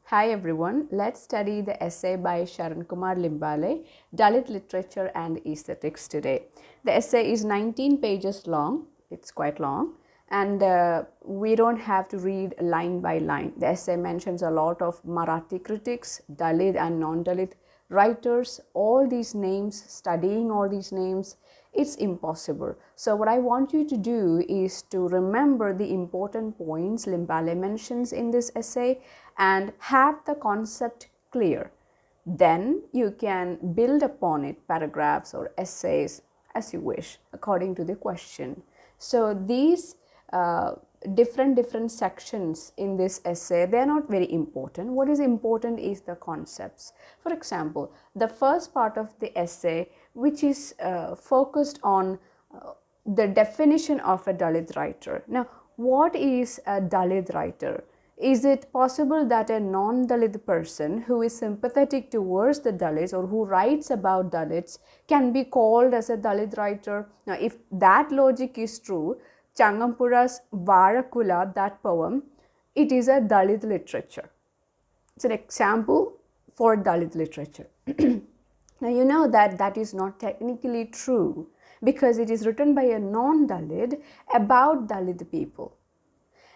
Hi everyone, let's study the essay by Sharan Kumar Limbale, Dalit Literature and Aesthetics today. The essay is 19 pages long, it's quite long, and we don't have to read line by line. The essay mentions a lot of Marathi critics, Dalit and non-Dalit writers, all these names, studying all these names, it's impossible. So what I want you to do is to remember the important points Limbale mentions in this essay and have the concept clear. Then you can build upon it paragraphs or essays as you wish according to the question. So these different sections in this essay, they are not very important. What is important is the concepts. For example, the first part of the essay, which is focused on the definition of a Dalit writer. Now, what is a Dalit writer? Is it possible that a non-Dalit person who is sympathetic towards the Dalits or who writes about Dalits can be called as a Dalit writer? Now, if that logic is true, Changampura's Varakula, that poem, it is a Dalit literature. It's an example for Dalit literature. Now, you know that that is not technically true because it is written by a non-Dalit about Dalit people.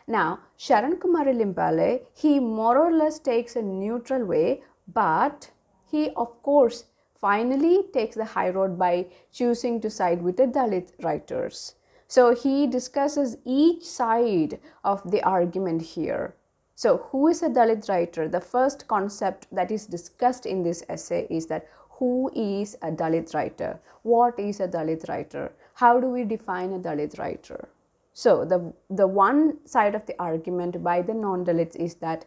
Now, Sharan Kumar Limbale, he more or less takes a neutral way, but he, of course, finally takes the high road by choosing to side with the Dalit writers. So he discusses each side of the argument here. So who is a Dalit writer? The first concept that is discussed in this essay is that who is a Dalit writer? What is a Dalit writer? How do we define a Dalit writer? So the one side of the argument by the non-Dalits is that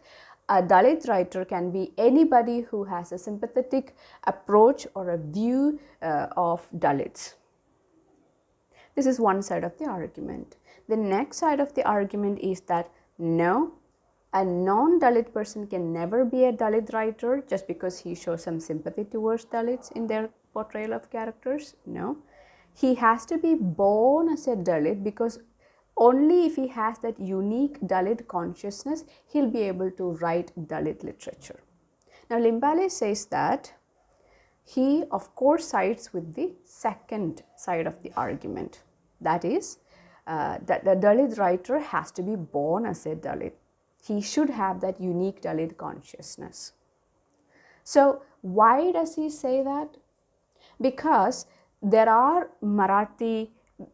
a Dalit writer can be anybody who has a sympathetic approach or a view of Dalits. This is one side of the argument. The next side of the argument is that no, a non-Dalit person can never be a Dalit writer just because he shows some sympathy towards Dalits in their portrayal of characters. No, he has to be born as a Dalit because only if he has that unique Dalit consciousness, he'll be able to write Dalit literature. Now, Limbale says that he, of course, sides with the second side of the argument. That is, that the Dalit writer has to be born as a Dalit. He should have that unique Dalit consciousness. So, why does he say that? Because there are Marathi,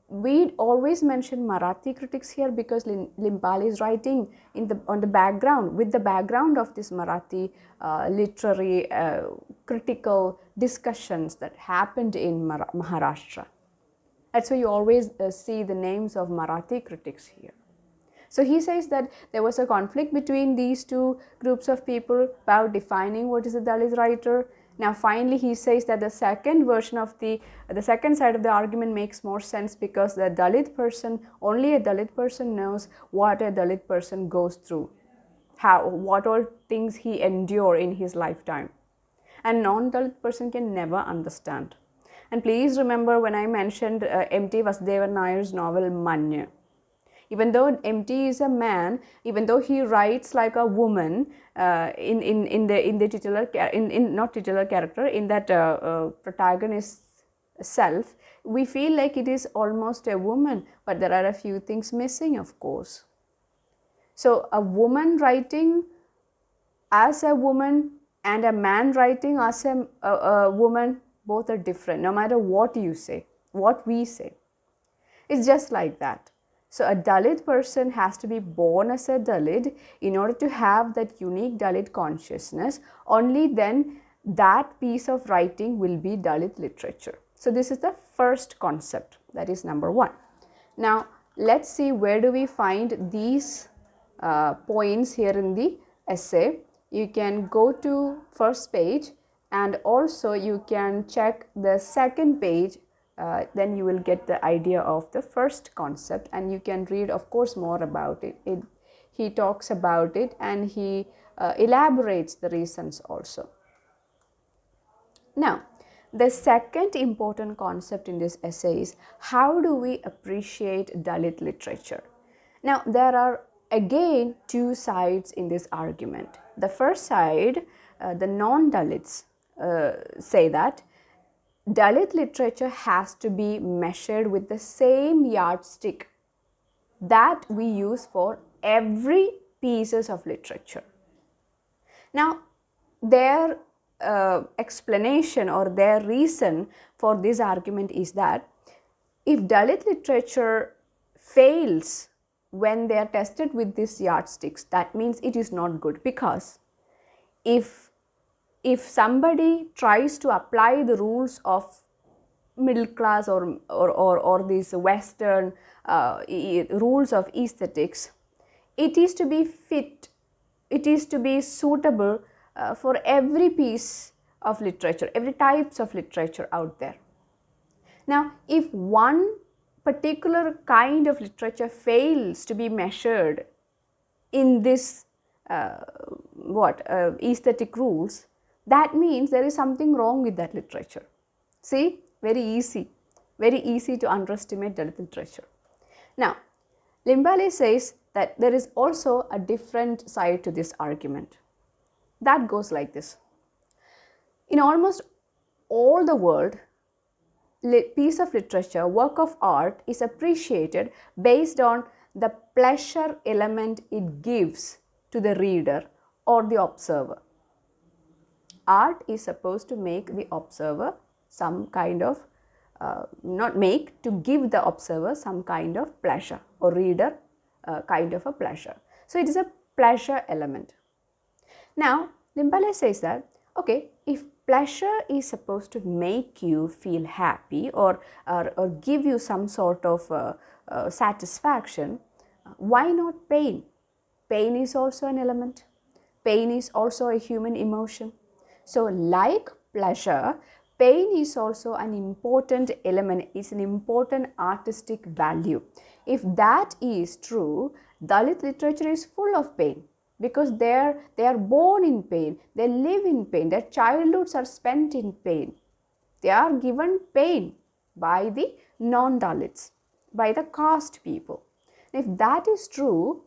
we always mention Marathi critics here because Limbale is writing on the background, with the background of this Marathi literary critical discussions that happened in Maharashtra. That's why you always see the names of Marathi critics here. So he says that there was a conflict between these two groups of people about defining what is a Dalit writer. Now finally he says that the second version of the second side of the argument makes more sense because the Dalit person, only a Dalit person knows what a Dalit person goes through, what all things he endure in his lifetime. And non-Dalit person can never understand. And please remember when I mentioned M.T. Vasudevan Nayar's novel Manya. Even though M.T. is a man, even though he writes like a woman in the titular not titular character, in that protagonist self, we feel like it is almost a woman, but there are a few things missing, of course. So a woman writing as a woman and a man writing as a woman, both are different, no matter what you say, what we say. It's just like that. So a Dalit person has to be born as a Dalit in order to have that unique Dalit consciousness. Only then that piece of writing will be Dalit literature. So this is the first concept, that is number one. Now let's see where do we find these points here in the essay. You can go to first page and also you can check the second page. Then you will get the idea of the first concept and you can read, of course, more about it. He talks about it and he elaborates the reasons also. Now, the second important concept in this essay is how do we appreciate Dalit literature? Now, there are again two sides in this argument. The first side, the non-Dalits say that Dalit literature has to be measured with the same yardstick that we use for every pieces of literature. Now, their explanation or their reason for this argument is that if Dalit literature fails when they are tested with these yardsticks, that means it is not good, because if somebody tries to apply the rules of middle class or these Western rules of aesthetics, it is to be fit, it is to be suitable for every piece of literature, every types of literature out there. Now, if one particular kind of literature fails to be measured in this aesthetic rules, that means there is something wrong with that literature. See, very easy to underestimate Dalit literature. Now, Limbale says that there is also a different side to this argument. That goes like this. In almost all the world, piece of literature, work of art is appreciated based on the pleasure element it gives to the reader or the observer. Art is supposed to make the observer some kind of, to give the observer some kind of pleasure, or reader kind of a pleasure. So it is a pleasure element. Now, Limbale says that, okay, if pleasure is supposed to make you feel happy or give you some sort of satisfaction, why not pain? Pain is also an element. Pain is also a human emotion. So like pleasure, pain is also an important element, is an important artistic value. If that is true, Dalit literature is full of pain, because they are born in pain, they live in pain, their childhoods are spent in pain. They are given pain by the non-Dalits, by the caste people. If that is true,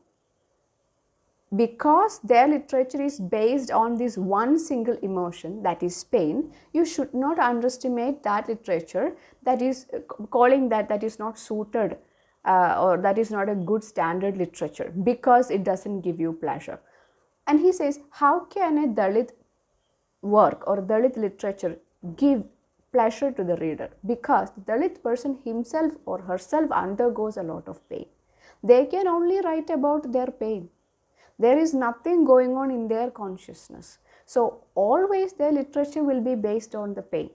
because their literature is based on this one single emotion, that is pain, you should not underestimate that literature, that is calling that is not suited or that is not a good standard literature because it doesn't give you pleasure. And he says, how can a Dalit work or Dalit literature give pleasure to the reader? Because the Dalit person himself or herself undergoes a lot of pain. They can only write about their pain. There is nothing going on in their consciousness. So always their literature will be based on the pain.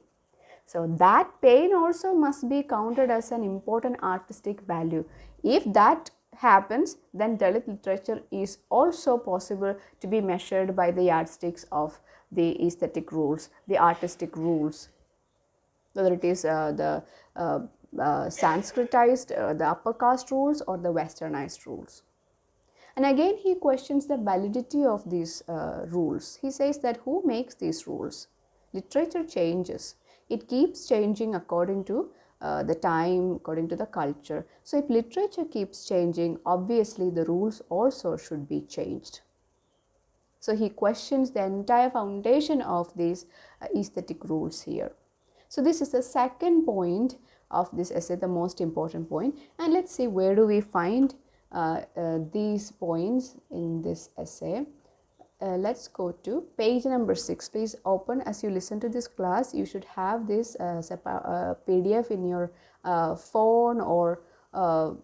So that pain also must be counted as an important artistic value. If that happens, then Dalit literature is also possible to be measured by the yardsticks of the aesthetic rules, the artistic rules, whether it is the Sanskritized, the upper caste rules, or the westernized rules. And again, he questions the validity of these rules. He says that who makes these rules? Literature changes. It keeps changing according to the time, according to the culture. So if literature keeps changing, obviously the rules also should be changed. So he questions the entire foundation of these aesthetic rules here. So this is the second point of this essay, the most important point. And let's see, where do we find these points in this essay. Let's go to page number 6. Please open as you listen to this class. You should have this PDF in your phone, or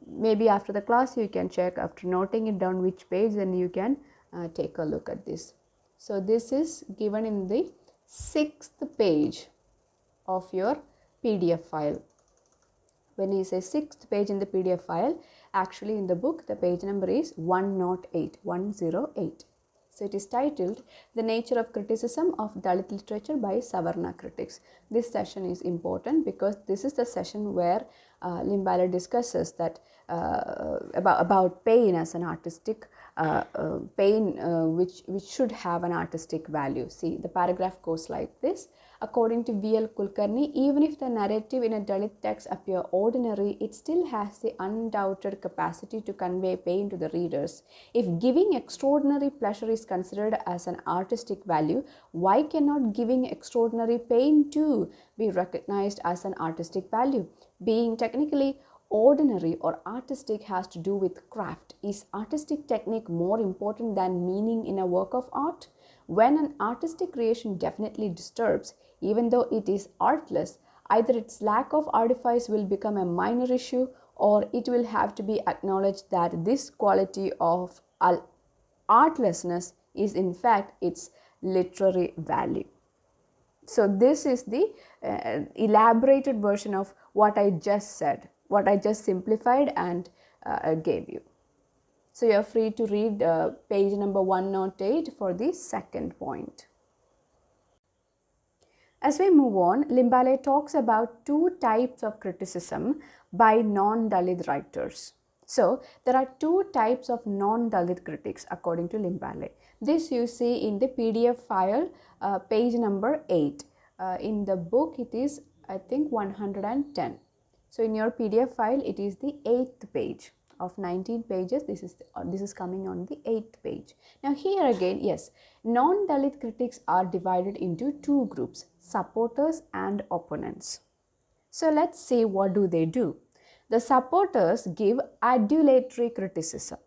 maybe after the class you can check, after noting it down which page, then you can take a look at this. So this is given in the 6th page of your PDF file. When he says 6th page in the PDF file, actually in the book the page number is 108. So it is titled The Nature of Criticism of Dalit Literature by Savarna Critics. This session is important because this is the session where Limbale discusses that about pain as an artistic pain which should have an artistic value. See, the paragraph goes like this. According to V.L. Kulkarni, even if the narrative in a Dalit text appear ordinary, it still has the undoubted capacity to convey pain to the readers. If giving extraordinary pleasure is considered as an artistic value, why cannot giving extraordinary pain too be recognized as an artistic value? Being technically ordinary or artistic has to do with craft. Is artistic technique more important than meaning in a work of art? When an artistic creation definitely disturbs, even though it is artless, either its lack of artifice will become a minor issue, or it will have to be acknowledged that this quality of artlessness is in fact its literary value. So this is the elaborated version of what I just said, what I just simplified and gave you. So you are free to read page number 108 for the second point. As we move on, Limbale talks about two types of criticism by non-Dalit writers. So there are two types of non-Dalit critics according to Limbale. This you see in the PDF file, page number 8. In the book it is, I think, 110. So in your PDF file it is the 8th page. Of 19 pages, this is coming on the 8th page. Now here again, yes, non-Dalit critics are divided into two groups, supporters and opponents. So let's see what do they do. The supporters give adulatory criticism.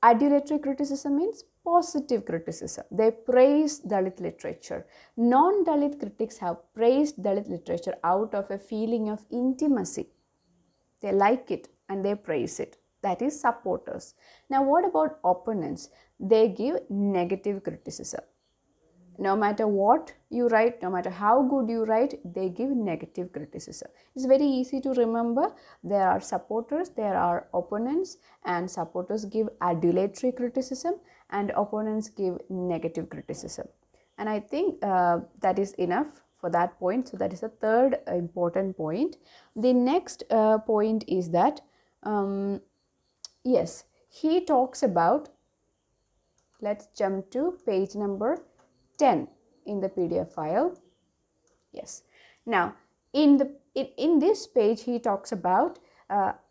Adulatory criticism means positive criticism. They praise Dalit literature. Non-Dalit critics have praised Dalit literature out of a feeling of intimacy. They like it and they praise it. That is supporters. Now what about opponents? They give negative criticism. No matter what you write, no matter how good you write, they give negative criticism. It's very easy to remember. There are supporters, there are opponents, and supporters give adulatory criticism and opponents give negative criticism. And I think that is enough for that point. So that is the third important point. The next point is that yes, he talks about, let's jump to page number 10 in the PDF file. Yes. Now in this page he talks about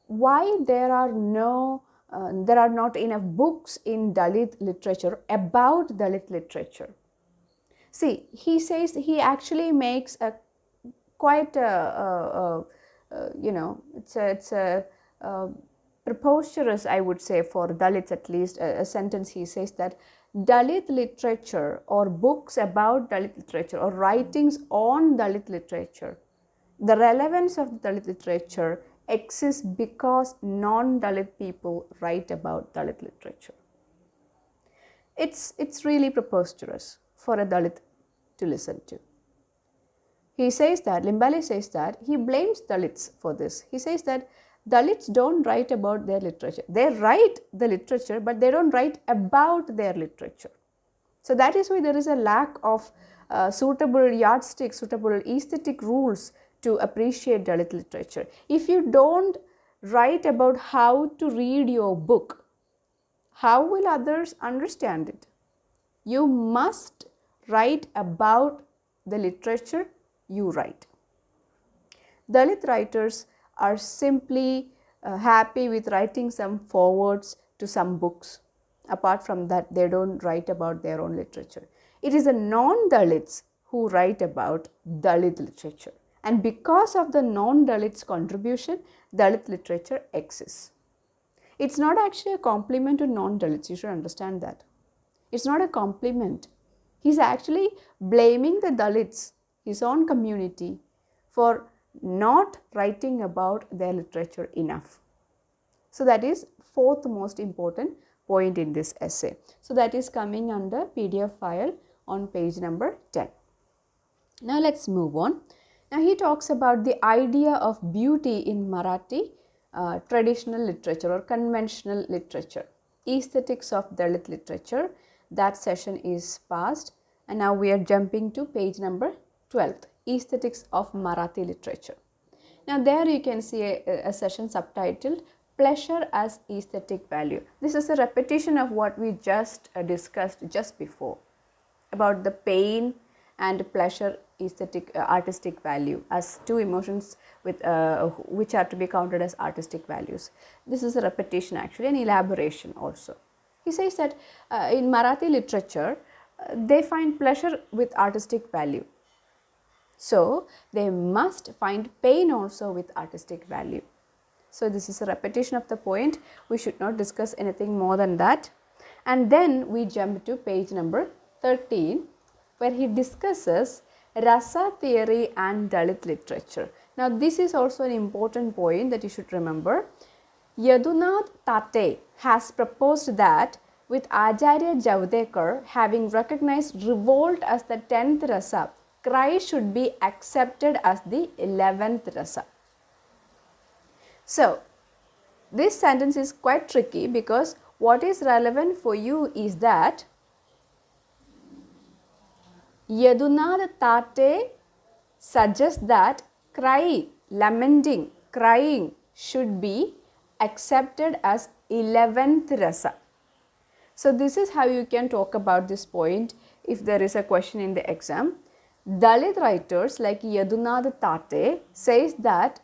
why there are not enough books in Dalit literature about Dalit literature. See, he says, he actually makes a quite it's a preposterous, I would say, for Dalits at least, a sentence. He says that Dalit literature or books about Dalit literature or writings on Dalit literature, the relevance of Dalit literature exists because non-Dalit people write about Dalit literature. It's really preposterous for a Dalit to listen to. He says that, Limbale says that, he blames Dalits for this. He says that Dalits don't write about their literature. They write the literature, but they don't write about their literature. So that is why there is a lack of suitable yardsticks, suitable aesthetic rules to appreciate Dalit literature. If you don't write about how to read your book, how will others understand it? You must write about the literature you write. Dalit writers are simply happy with writing some forwards to some books. Apart from that, they don't write about their own literature. It is the non-Dalits who write about Dalit literature. And because of the non-Dalits' contribution, Dalit literature exists. It's not actually a compliment to non-Dalits, you should understand that. It's not a compliment. He's actually blaming the Dalits, his own community, for not writing about their literature enough. So that is fourth most important point in this essay. So that is coming under PDF file on page number 10. Now let's move on. Now he talks about the idea of beauty in Marathi traditional literature or conventional literature. Aesthetics of Dalit literature. That session is passed and now we are jumping to page number 12. Aesthetics of Marathi literature. Now there you can see a session subtitled pleasure as aesthetic value. This is a repetition of what we just discussed just before about the pain and pleasure aesthetic artistic value as two emotions with which are to be counted as artistic values. This is a repetition, actually an elaboration also. He says that in Marathi literature they find pleasure with artistic value, so they must find pain also with artistic value. So this is a repetition of the point. We should not discuss anything more than that. And then we jump to page number 13, where he discusses Rasa theory and Dalit literature. Now this is also an important point that you should remember. Yadunath Tate has proposed that with Acharya Javadekar having recognized revolt as the 10th rasa, cry should be accepted as the 11th rasa. So this sentence is quite tricky because what is relevant for you is that Yadunath Tate suggests that lamenting, crying should be accepted as 11th rasa. So this is how you can talk about this point if there is a question in the exam. Dalit writers like Yadunath Tate says that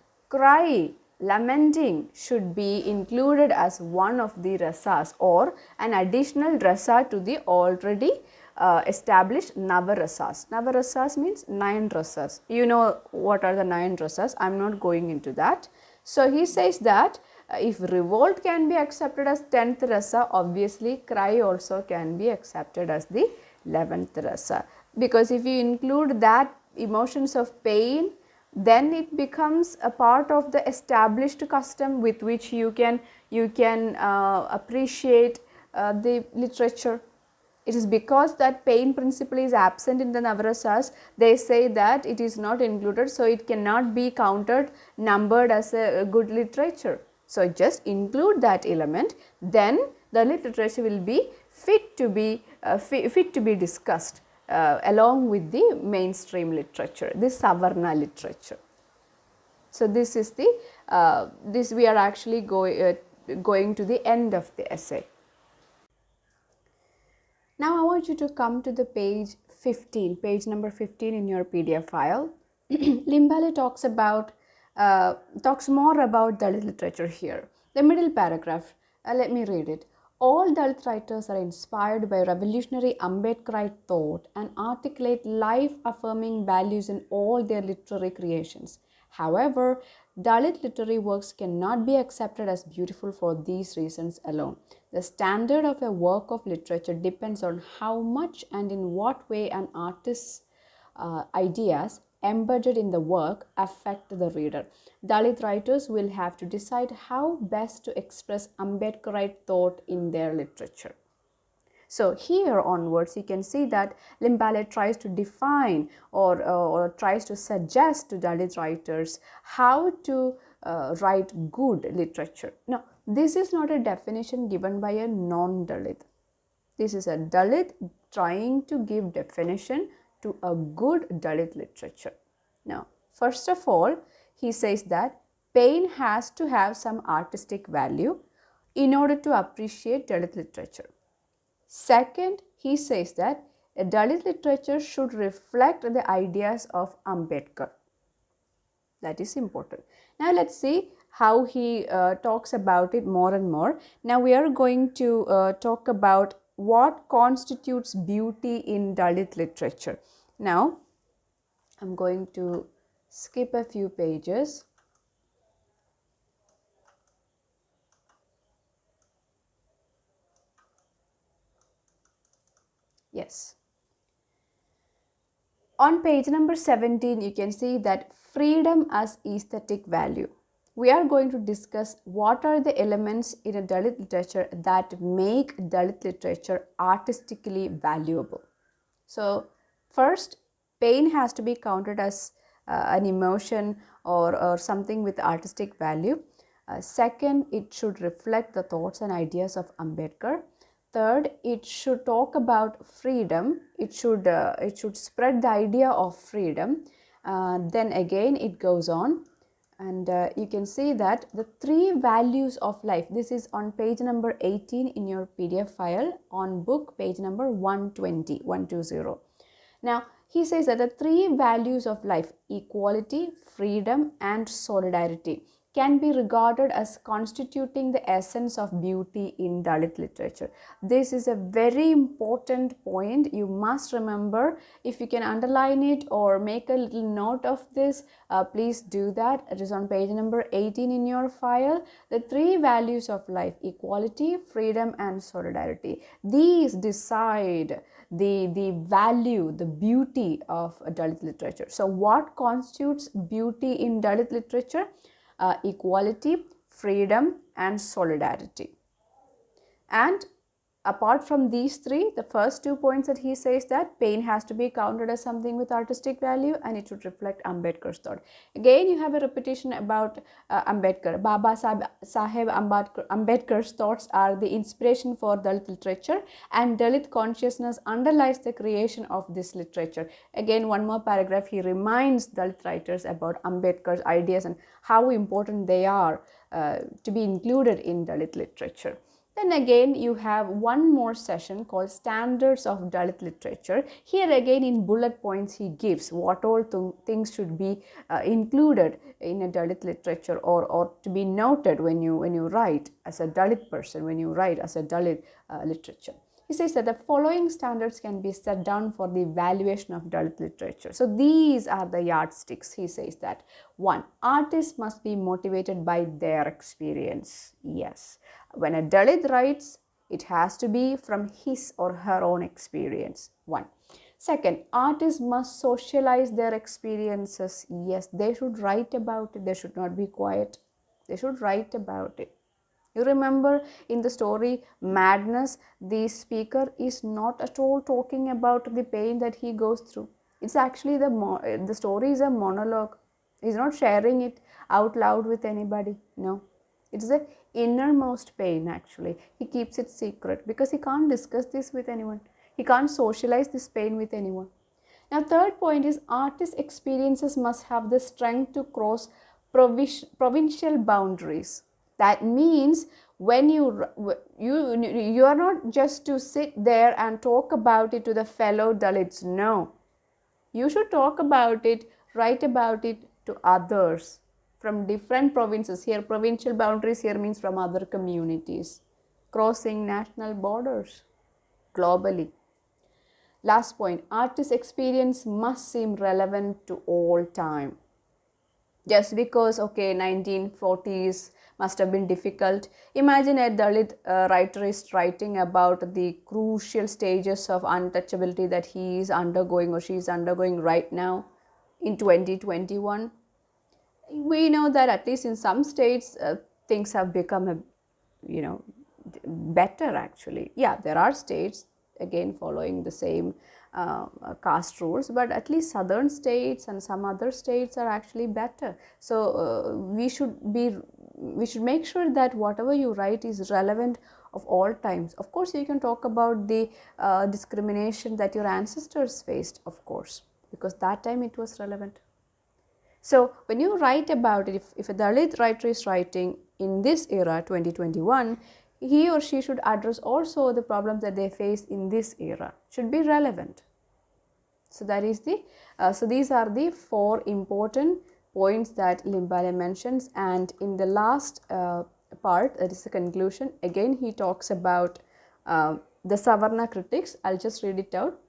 lamenting should be included as one of the rasas or an additional rasa to the already established Navarasas. Navarasas means 9 rasas. You know what are the 9 rasas. I am not going into that. So he says that if revolt can be accepted as 10th rasa, obviously cry also can be accepted as the 11th rasa. Because if you include that emotions of pain, then it becomes a part of the established custom with which you can appreciate the literature. It is because that pain principle is absent in the Navarasas, they say that it is not included, so it cannot be numbered as a good literature. So just include that element, then the literature will be fit to be discussed along with the mainstream literature, the Savarna literature. So this is the this we are actually going to the end of the essay. Now I want you to come to the page 15, page number 15 in your PDF file. Limbale talks more about Dalit literature here. The middle paragraph, let me read it. All Dalit writers are inspired by revolutionary Ambedkarite thought and articulate life-affirming values in all their literary creations. However, Dalit literary works cannot be accepted as beautiful for these reasons alone. The standard of a work of literature depends on how much and in what way an artist's ideas embedded in the work affect the reader. Dalit writers will have to decide how best to express Ambedkarite thought in their literature. So here onwards you can see that Limbale tries to define or tries to suggest to Dalit writers how to write good literature. Now this is not a definition given by a non-Dalit. This is a Dalit trying to give definition to a good Dalit literature. Now first of all he says that pain has to have some artistic value in order to appreciate Dalit literature. Second, he says that a Dalit literature should reflect the ideas of Ambedkar. That is important. Now let's see how he talks about it more and more. Now we are going to talk about what constitutes beauty in Dalit literature. Now I'm going to skip a few pages. Yes. On page number 17, you can see that freedom as aesthetic value. We are going to discuss what are the elements in a Dalit literature that make Dalit literature artistically valuable. So first, pain has to be counted as an emotion or something with artistic value. Second, it should reflect the thoughts and ideas of Ambedkar. Third, it should talk about freedom. It should spread the idea of freedom. Then again, it goes on. And you can see that the three values of life, this is on page number 18 in your PDF file, on book page number 120. Now he says that the three values of life, equality, freedom and solidarity, can be regarded as constituting the essence of beauty in Dalit literature. This is a very important point. You must remember. If you can underline it or make a little note of this, please do that. It is on page number 18 in your file. The three values of life, equality, freedom and solidarity. These decide the value, the beauty of Dalit literature. So what constitutes beauty in Dalit literature? Equality, freedom and solidarity. And apart from these three, the first 2 points that he says that pain has to be counted as something with artistic value and it should reflect Ambedkar's thought. Again, you have a repetition about Ambedkar. Baba Saheb Ambedkar's thoughts are the inspiration for Dalit literature, and Dalit consciousness underlies the creation of this literature. Again, one more paragraph, he reminds Dalit writers about Ambedkar's ideas and how important they are to be included in Dalit literature. Then again, you have one more session called Standards of Dalit Literature. Here again, in bullet points, he gives what all things should be included in a Dalit literature, or to be noted when you write as a Dalit person, when you write as a Dalit literature. He says that the following standards can be set down for the evaluation of Dalit literature. So these are the yardsticks. He says that 1. Artists must be motivated by their experience. Yes. When a Dalit writes, it has to be from his or her own experience. 1. Second, artists must socialize their experiences. Yes, they should write about it. They should not be quiet. They should write about it. You remember in the story Madness, the speaker is not at all talking about the pain that he goes through. It's actually the story is a monologue. He's not sharing it out loud with anybody. No, it's the innermost pain actually. He keeps it secret because he can't discuss this with anyone. He can't socialize this pain with anyone. Now, third point is artist experiences must have the strength to cross provincial boundaries. That means when you are not just to sit there and talk about it to the fellow Dalits. No, you should talk about it, write about it to others from different provinces. Here, provincial boundaries here means from other communities, crossing national borders, globally. Last point, artist experience must seem relevant to all time. Just because, okay, 1940s must have been difficult. Imagine a Dalit writer is writing about the crucial stages of untouchability that he is undergoing or she is undergoing right now in 2021. We know that at least in some states things have become better actually. Yeah, there are states again following the same caste rules, but at least southern states and some other states are actually better. So we should make sure that whatever you write is relevant of all times. Of course, you can talk about the discrimination that your ancestors faced, of course, because that time it was relevant. So when you write about it, if a Dalit writer is writing in this era, 2021, he or she should address also the problems that they face in this era, should be relevant. So that is so these are the 4 important points that Limbale mentions, and in the last part, that is the conclusion, again he talks about the Savarna critics. I'll just read it out.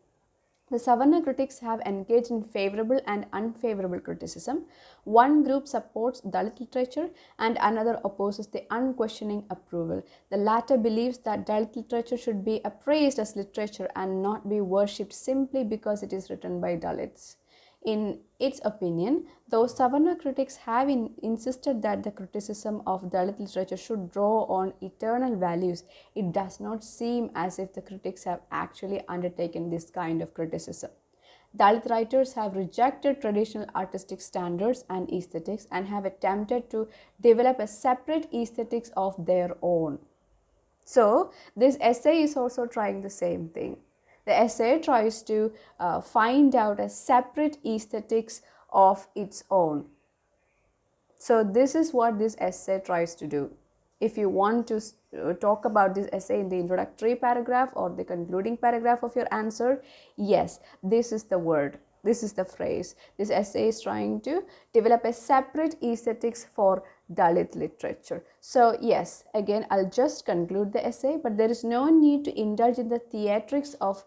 The Savarna critics have engaged in favorable and unfavorable criticism. One group supports Dalit literature and another opposes the unquestioning approval. The latter believes that Dalit literature should be appraised as literature and not be worshipped simply because it is written by Dalits. In its opinion, those Savarna critics have insisted that the criticism of Dalit literature should draw on eternal values, it does not seem as if the critics have actually undertaken this kind of criticism. Dalit writers have rejected traditional artistic standards and aesthetics and have attempted to develop a separate aesthetics of their own. So, this essay is also trying the same thing. The essay tries to find out a separate aesthetics of its own. So this is what this essay tries to do. If you want to talk about this essay in the introductory paragraph or the concluding paragraph of your answer, yes, this is the word, this is the phrase. This essay is trying to develop a separate aesthetics for Dalit literature. So yes, again, I'll just conclude the essay, but there is no need to indulge in the theatrics of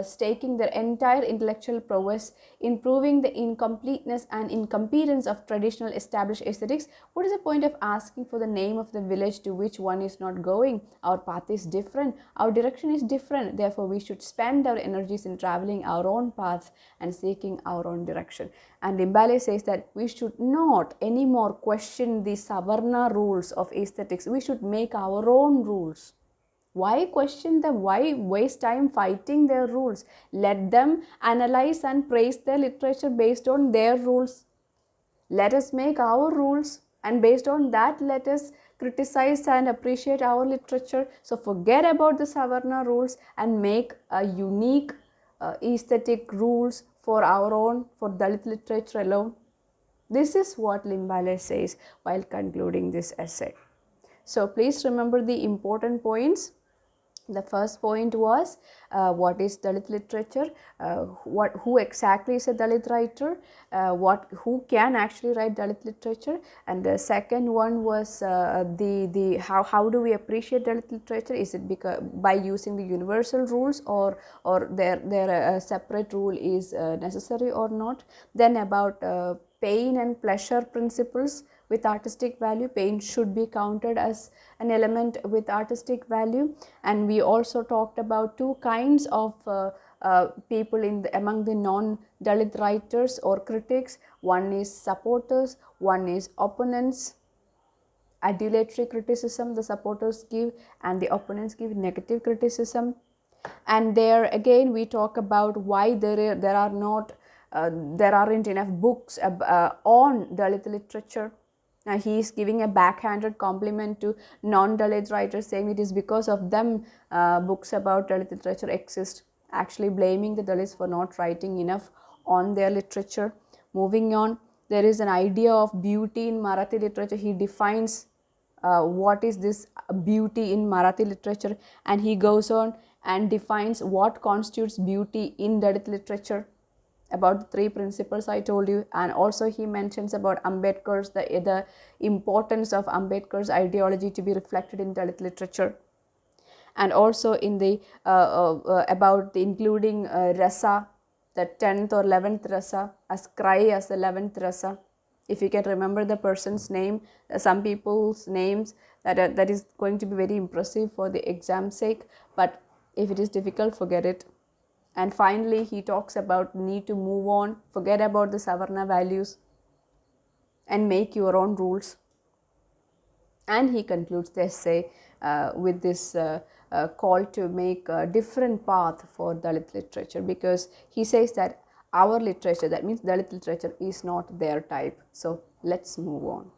staking their entire intellectual prowess in proving the incompleteness and incompetence of traditional established aesthetics. What is the point of asking for the name of the village to which one is not going? Our path is different, our direction is different, therefore we should spend our energies in traveling our own path and seeking our own direction. And Limbale says that we should not anymore question the Savarna rules of aesthetics, we should make our own rules. Why question them? Why waste time fighting their rules? Let them analyze and praise their literature based on their rules. Let us make our rules, and based on that, let us criticize and appreciate our literature. So forget about the Savarna rules and make a unique aesthetic rules for our own, for Dalit literature alone. This is what Limbale says while concluding this essay. So please remember the important points. The first point was what is Dalit literature, who exactly is a Dalit writer, who can actually write Dalit literature, and the second one was how do we appreciate Dalit literature? Is it by using the universal rules, or their separate rule is necessary or not? Then about pain and pleasure principles with artistic value. Pain should be counted as an element with artistic value. And we also talked about two kinds of people among the non-Dalit writers or critics. One is supporters, one is opponents. Adulatory criticism the supporters give, and the opponents give negative criticism. And there again we talk about why there aren't enough books on Dalit literature. Now he is giving a backhanded compliment to non-Dalit writers, saying it is because of them books about Dalit literature exist, actually blaming the Dalits for not writing enough on their literature. Moving on, there is an idea of beauty in Marathi literature. He defines what is this beauty in Marathi literature, and he goes on and defines what constitutes beauty in Dalit literature, about the three principles I told you. And also he mentions about Ambedkar's, the importance of Ambedkar's ideology to be reflected in Dalit literature, and also in the about the including rasa, the 10th or 11th rasa, as cry as the 11th rasa. If you can remember the person's name, some people's names, that is going to be very impressive for the exam sake, but if it is difficult, forget it. And finally he talks about need to move on, forget about the Savarna values and make your own rules. And he concludes the essay with this call to make a different path for Dalit literature, because he says that our literature, that means Dalit literature, is not their type. So let's move on.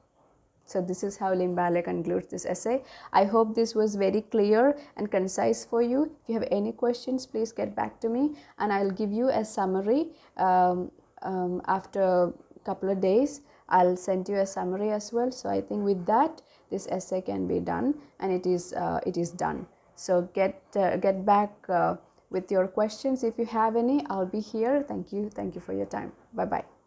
So this is how Limbale concludes this essay. I hope this was very clear and concise for you. If you have any questions, please get back to me, and I'll give you a summary after a couple of days. I'll send you a summary as well. So I think with that, this essay can be done, and it is done. So get back with your questions if you have any. I'll be here. Thank you for your time. Bye bye.